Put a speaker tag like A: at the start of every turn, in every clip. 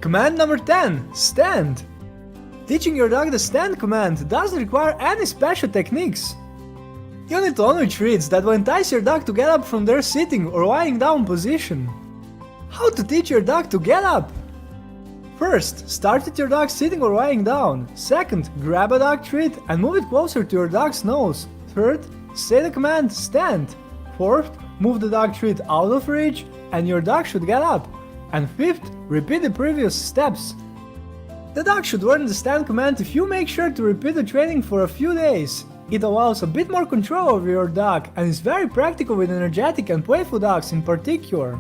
A: Command number 10. Stand. Teaching your dog the stand command doesn't require any special techniques. You need only treats that will entice your dog to get up from their sitting or lying down position. How to teach your dog to get up? First, start with your dog sitting or lying down. Second, grab a dog treat and move it closer to your dog's nose. Third, say the command stand. Fourth, move the dog treat out of reach and your dog should get up. And fifth, repeat the previous steps. The dog should learn the stand command if you make sure to repeat the training for a few days. It allows a bit more control over your dog and is very practical with energetic and playful dogs in particular.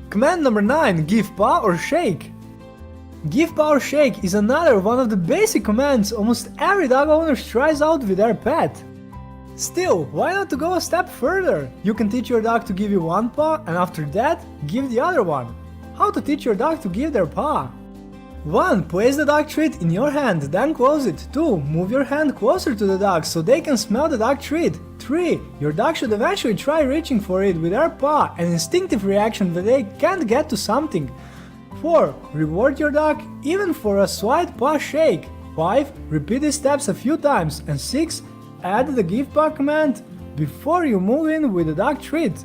A: Command number 9. Give paw or shake. Give paw or shake is another one of the basic commands almost every dog owner tries out with their pet. Still, why not to go a step further? You can teach your dog to give you one paw and after that, give the other one. How to teach your dog to give their paw? 1. Place the dog treat in your hand, then close it. 2. Move your hand closer to the dog so they can smell the dog treat. 3. Your dog should eventually try reaching for it with their paw, an instinctive reaction that they can't get to something. 4. Reward your dog even for a slight paw shake. 5. Repeat these steps a few times. And 6. Add the give paw command before you move in with the dog treat.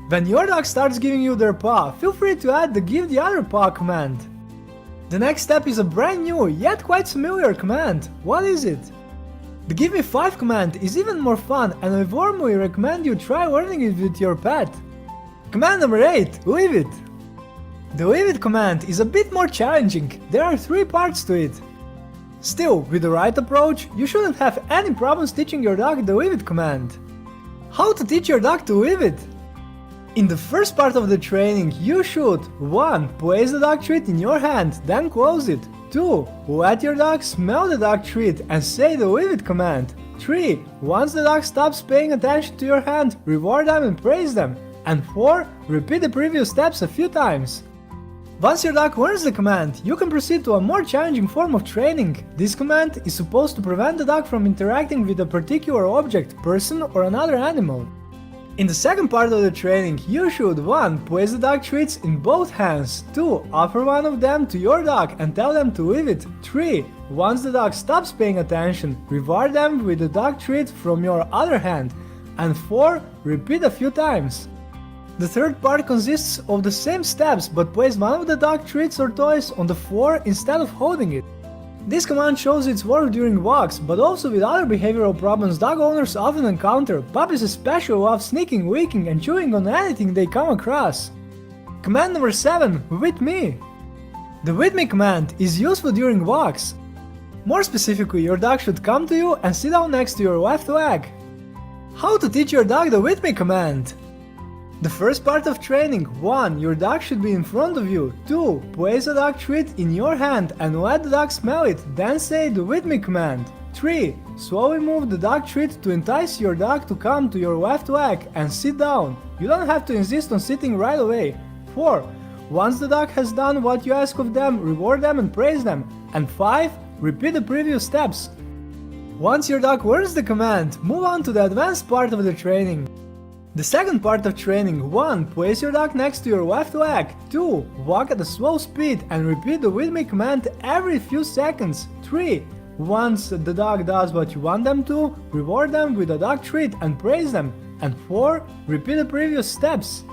A: When your dog starts giving you their paw, feel free to add the give the other paw command. The next step is a brand new, yet quite familiar command. What is it? The Give Me 5 command is even more fun and I warmly recommend you try learning it with your pet. Command number 8. Leave it. The Leave it command is a bit more challenging. There are 3 parts to it. Still, with the right approach, you shouldn't have any problems teaching your dog the Leave it command. How to teach your dog to leave it? In the first part of the training, you should 1. Place the dog treat in your hand, then close it. 2. Let your dog smell the dog treat and say the leave it command. 3. Once the dog stops paying attention to your hand, reward them and praise them. And 4. Repeat the previous steps a few times. Once your dog learns the command, you can proceed to a more challenging form of training. This command is supposed to prevent the dog from interacting with a particular object, person or another animal. In the second part of the training, you should 1. Place the dog treats in both hands. 2. Offer one of them to your dog and tell them to leave it. 3. Once the dog stops paying attention, reward them with the dog treat from your other hand. And 4. Repeat a few times. The third part consists of the same steps, but place one of the dog treats or toys on the floor instead of holding it. This command shows its work during walks, but also with other behavioral problems dog owners often encounter. Puppies especially love sneaking, licking and chewing on anything they come across. Command number 7. With me. The with me command is useful during walks. More specifically, your dog should come to you and sit down next to your left leg. How to teach your dog the with me command? The first part of training. 1. Your dog should be in front of you. 2. Place a dog treat in your hand and let the dog smell it, then say the with me command. 3. Slowly move the dog treat to entice your dog to come to your left leg and sit down. You don't have to insist on sitting right away. 4. Once the dog has done what you ask of them, reward them and praise them. And 5. Repeat the previous steps. Once your dog learns the command, move on to the advanced part of the training. The second part of training. 1. Place your dog next to your left leg. 2. Walk at a slow speed and repeat the with me command every few seconds. 3. Once the dog does what you want them to, reward them with a dog treat and praise them. And 4. Repeat the previous steps.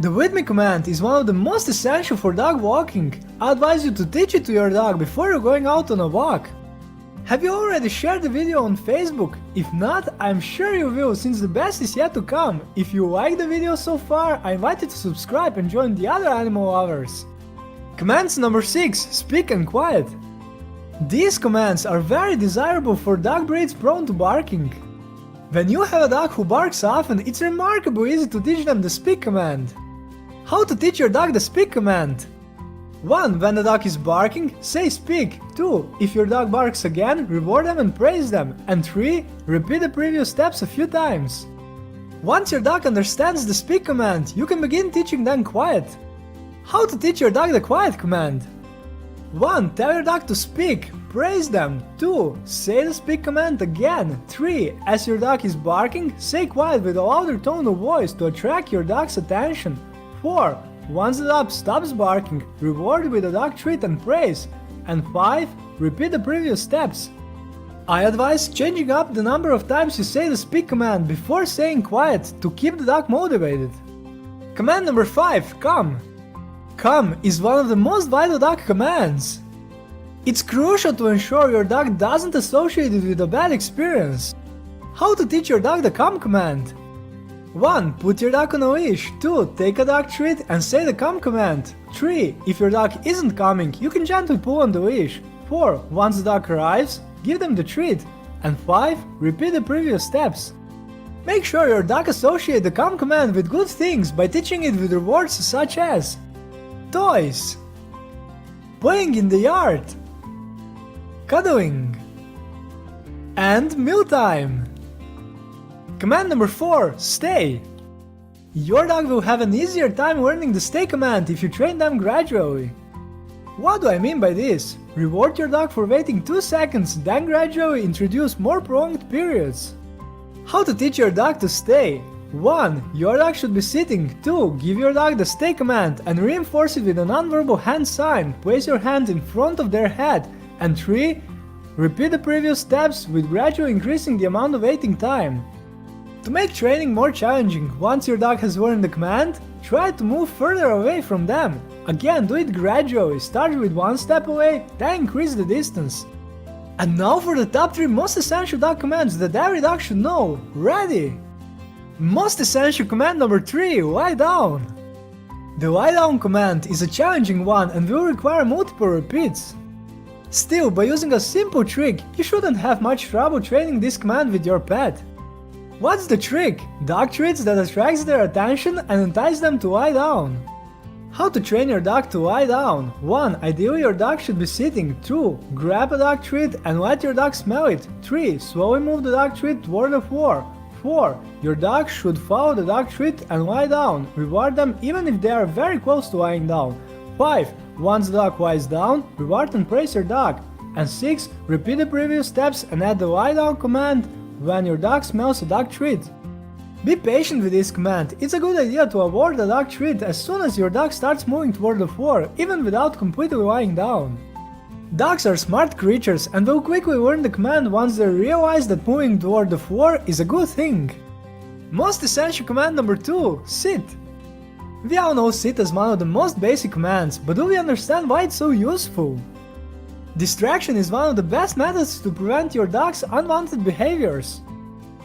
A: The with me command is one of the most essential for dog walking. I advise you to teach it to your dog before you're going out on a walk. Have you already shared the video on Facebook? If not, I'm sure you will, since the best is yet to come. If you like the video so far, I invite you to subscribe and join the other animal lovers. Commands number 6. Speak and quiet. These commands are very desirable for dog breeds prone to barking. When you have a dog who barks often, it's remarkably easy to teach them the speak command. How to teach your dog the speak command? 1. When the dog is barking, say speak. 2. If your dog barks again, reward them and praise them. And 3. Repeat the previous steps a few times. Once your dog understands the speak command, you can begin teaching them quiet. How to teach your dog the quiet command? 1. Tell your dog to speak. Praise them. 2. Say the speak command again. 3. As your dog is barking, say quiet with a louder tone of voice to attract your dog's attention. 4. Once the dog stops barking, reward with a dog treat and praise. And 5. Repeat the previous steps. I advise changing up the number of times you say the speak command before saying quiet to keep the dog motivated. Command number 5, come. Come is one of the most vital dog commands. It's crucial to ensure your dog doesn't associate it with a bad experience. How to teach your dog the come command? 1. Put your dog on a leash. 2. Take a dog treat and say the come command. 3. If your dog isn't coming, you can gently pull on the leash. 4. Once the dog arrives, give them the treat. And 5. Repeat the previous steps. Make sure your dog associates the come command with good things by teaching it with rewards such as toys, playing in the yard, cuddling, and mealtime. Command number 4, stay. Your dog will have an easier time learning the stay command if you train them gradually. What do I mean by this? Reward your dog for waiting 2 seconds, then gradually introduce more prolonged periods. How to teach your dog to stay? 1. Your dog should be sitting. 2. Give your dog the stay command and reinforce it with a non-verbal hand sign. Place your hand in front of their head. And 3. Repeat the previous steps with gradually increasing the amount of waiting time. To make training more challenging, once your dog has learned the command, try to move further away from them. Again, do it gradually, start with 1 step away, then increase the distance. And now for the top 3 most essential dog commands that every dog should know. Ready? Most essential command number 3, lie down. The lie down command is a challenging one and will require multiple repeats. Still, by using a simple trick, you shouldn't have much trouble training this command with your pet. What's the trick? Dog treats that attracts their attention and entice them to lie down. How to train your dog to lie down? 1. Ideally your dog should be sitting. 2. Grab a dog treat and let your dog smell it. 3. Slowly move the dog treat toward the floor. 4. Your dog should follow the dog treat and lie down. Reward them even if they are very close to lying down. 5. Once the dog lies down, reward and praise your dog. And 6. Repeat the previous steps and add the lie down command when your dog smells a dog treat. Be patient with this command. It's a good idea to award the dog treat as soon as your dog starts moving toward the floor, even without completely lying down. Dogs are smart creatures and will quickly learn the command once they realize that moving toward the floor is a good thing. Most essential command number 2, sit. We all know sit as one of the most basic commands, but do we understand why it's so useful? Distraction is one of the best methods to prevent your dog's unwanted behaviors.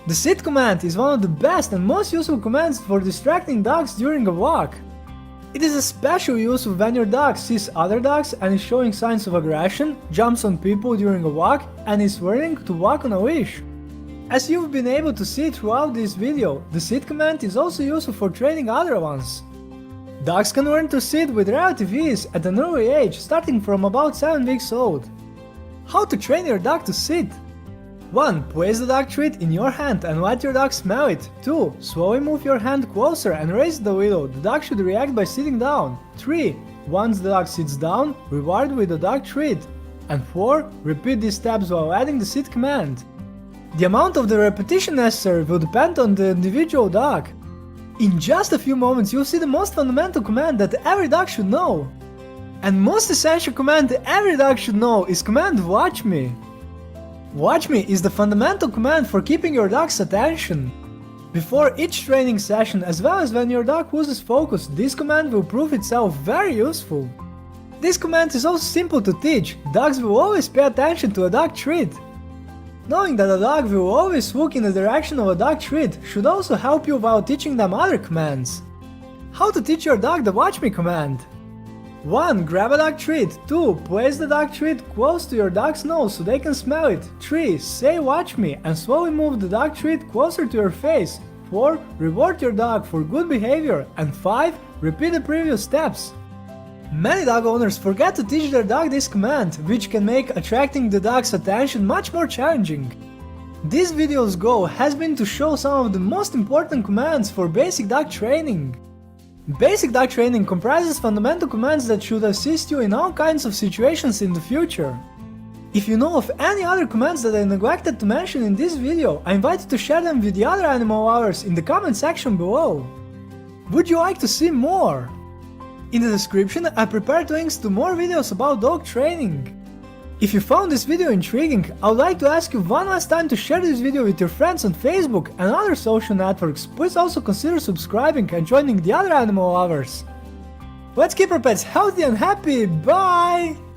A: The sit command is one of the best and most useful commands for distracting dogs during a walk. It is especially useful when your dog sees other dogs and is showing signs of aggression, jumps on people during a walk, and is learning to walk on a leash. As you've been able to see throughout this video, the sit command is also useful for training other ones. Dogs can learn to sit with relative ease at an early age, starting from about 7 weeks old. How to train your dog to sit? 1. Place the dog treat in your hand and let your dog smell it. 2. Slowly move your hand closer and raise it a little. The dog should react by sitting down. 3. Once the dog sits down, reward with the dog treat. And 4. Repeat these steps while adding the sit command. The amount of the repetition necessary will depend on the individual dog. In just a few moments you'll see the most fundamental command that every dog should know. And most essential command every dog should know is command watch me. Watch me is the fundamental command for keeping your dog's attention. Before each training session, as well as when your dog loses focus, this command will prove itself very useful. This command is also simple to teach. Dogs will always pay attention to a dog treat. Knowing that a dog will always look in the direction of a dog treat should also help you while teaching them other commands. How to teach your dog the watch me command? 1. Grab a dog treat. 2. Place the dog treat close to your dog's nose so they can smell it. 3. Say watch me and slowly move the dog treat closer to your face. 4. Reward your dog for good behavior. And 5. Repeat the previous steps. Many dog owners forget to teach their dog this command, which can make attracting the dog's attention much more challenging. This video's goal has been to show some of the most important commands for basic dog training. Basic dog training comprises fundamental commands that should assist you in all kinds of situations in the future. If you know of any other commands that I neglected to mention in this video, I invite you to share them with the other animal lovers in the comment section below. Would you like to see more? In the description, I prepared links to more videos about dog training. If you found this video intriguing, I would like to ask you one last time to share this video with your friends on Facebook and other social networks. Please also consider subscribing and joining the other animal lovers. Let's keep our pets healthy and happy, bye!